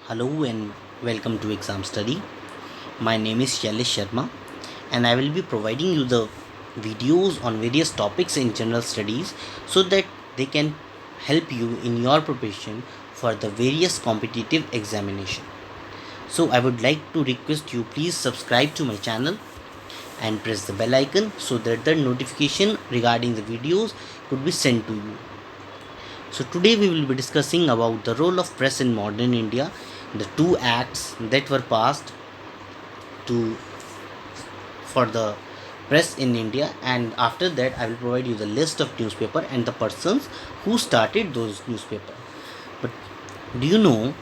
Hello and welcome to Exam Study. My name is Shailesh Sharma and I will be providing you the videos on various topics in general studies so that they can help you in your preparation for the various competitive examination. So I would like to request you please subscribe to my channel and press the bell icon so that the notification regarding the videos could be sent to you. So today we will be discussing about the role of press in modern India, the two acts that were passed to for the press in India, and after that I will provide you the list of newspaper and the persons who started those newspaper. But do you know,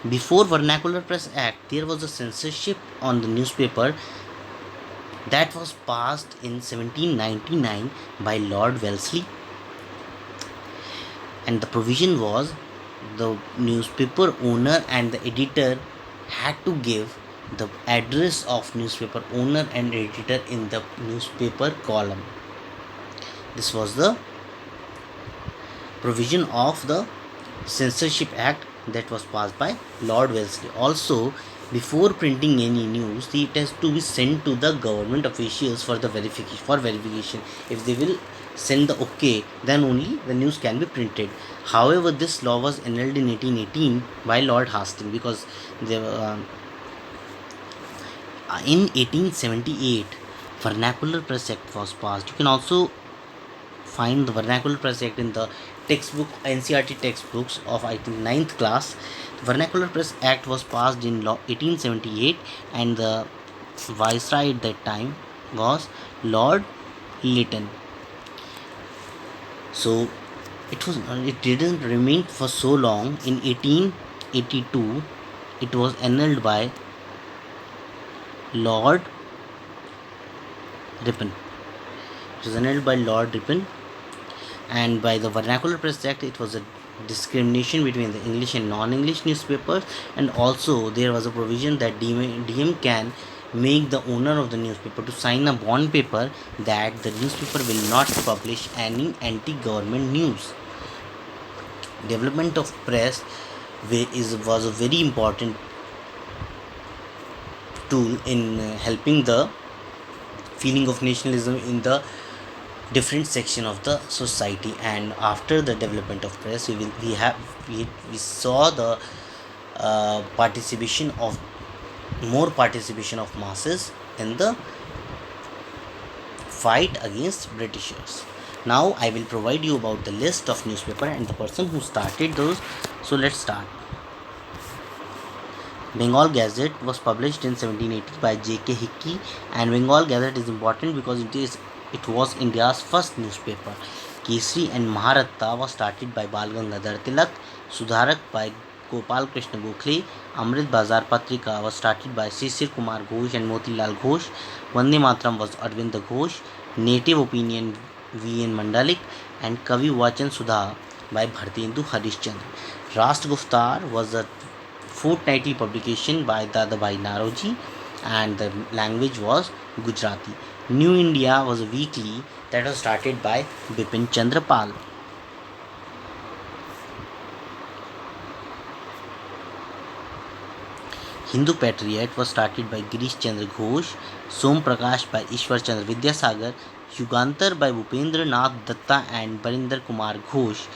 before Vernacular Press Act there was a censorship on the newspaper that was passed in 1799 by Lord Wellesley, and the provision was the newspaper owner and the editor had to give the address of newspaper owner and editor in the newspaper column. This was the provision of the censorship act that was passed by Lord Wellesley. Also, before printing any news, it has to be sent to the government officials for the verification. If they will send the okay, then only the news can be printed. However, this law was annulled in 1818 by Lord Hastings because they were, in 1878 Vernacular Press Act was passed. You can also find the Vernacular Press Act in the textbook NCERT textbooks of I think ninth class. The Vernacular Press Act was passed in 1878 and the viceroy at that time was Lord Lytton. So it didn't remain for so long. In 1882 it was annulled by Lord Ripon. It was annulled by Lord Ripon, and by the Vernacular Press Act it was a discrimination between the English and non-English newspapers, and also there was a provision that DM can make the owner of the newspaper to sign a bond paper that the newspaper will not publish any anti-government news. Development of press was a very important tool in helping the feeling of nationalism in the different section of the society. And after the development of press we saw the participation of more participation of masses in the fight against Britishers. Now I will provide you about the list of newspaper and the person who started those. So let's start. Bengal Gazette was published in 1780 by J.K. Hickey, and Bengal Gazette is important because it was India's first newspaper. Kesari and Maharatta was started by Bal Gangadhar Tilak, Sudharak by Gopal Krishna Gokhale, Amrit Bazar Patrika was started by Shishir Kumar Ghosh and Motilal Ghosh, Vande Mataram was Arvind Ghosh, Native Opinion V.N. Mandalik, and Kavi Vachan Sudha by Bhartendu Harishchandra. Rashtra Guftar was a fortnightly publication by Dadabhai Naroji, and the language was Gujarati. New India was a weekly that was started by Bipin Chandra Pal. Hindu Patriot was started by Girish Chandra Ghosh, Som Prakash by Ishwar Chandra Vidyasagar, Yugantar by Bhupendra Nath Datta and Barinder Kumar Ghosh,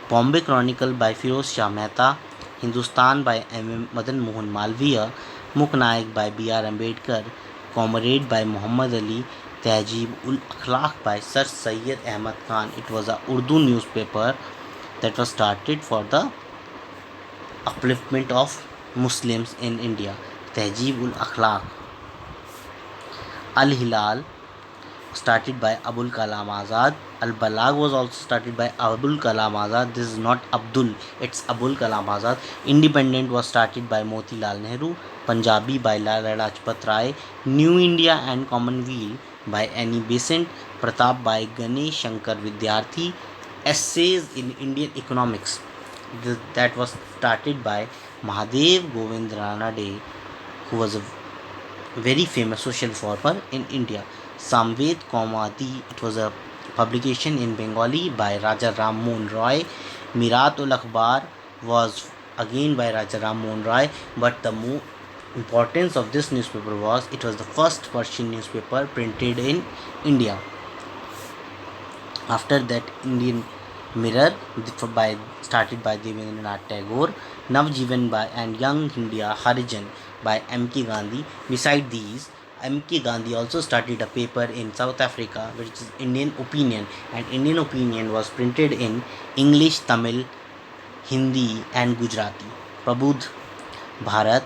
Bombay Chronicle by Firoz Shah Mehta, Hindustan by M. Madan Mohan Malviya, Muk Naik by B. R. Ambedkar, Comrade by Muhammad Ali, Tehzeeb ul Akhlaq by Sir Syed Ahmad Khan. It was a Urdu newspaper that was started for the upliftment of Muslims in India. Tehzeeb ul Akhlaq. Al Hilal started by Abul Kalam Azad. Al Balag was also started by Abul Kalam Azad. This is not Abdul, it's Abul Kalam Azad. Independent was started by Motilal Nehru. Punjabi by Lala Lajpat Rai. New India and Commonweal by Annie Besant. Pratap by Ganesh Shankar Vidyarthi. Essays in Indian Economics that was started by Mahadev Govind Ranade, who was a very famous social reformer in India. Samved Kaumadi, it was a publication in Bengali by Raja Ram Mohan Roy. Mirat ul Akhbar was again by Raja Ram Mohan Roy, but the importance of this newspaper was it was the first Persian newspaper printed in India. After that, Indian Mirror by started by Devendranath Tagore, Navjivan by and Young India Harijan by M.K. Gandhi. Beside these, M.K. Gandhi also started a paper in South Africa, which is Indian Opinion, and Indian Opinion was printed in English, Tamil, Hindi, and Gujarati. Prabudh Bharat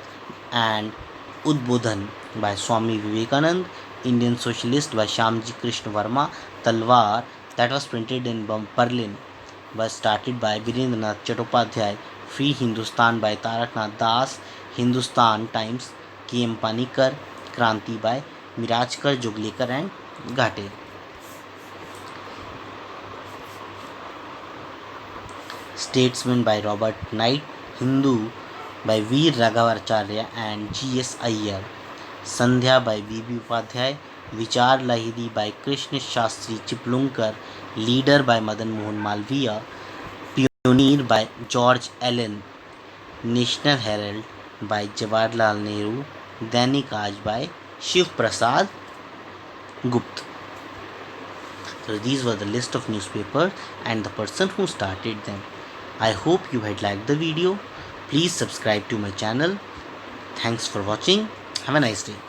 and Udbodhan by Swami Vivekanand, Indian Socialist by Shyamji Krishna Verma, Talwar that was printed in Berlin was started by Virendranath Chattopadhyay, Free Hindustan by Taraknath Das, Hindustan Times, K.M. Panikar, Kranti by Mirajkar Joglekar and Ghate. Statesman by Robert Knight, Hindu by Veer Raghavacharya and G.S. Iyer, Sandhya by B.B. Upadhyay, Vichar Lahiri by Krishna Shastri Chiplunkar, Leader by Madan Mohan Malviya, Pioneer by George Allen, National Herald by Jawaharlal Nehru, Dainik Aaj by Shiv Prasad Gupta. So these were the list of newspapers and the person who started them. I hope you had liked the video. Please subscribe to my channel. Thanks for watching. Have a nice day.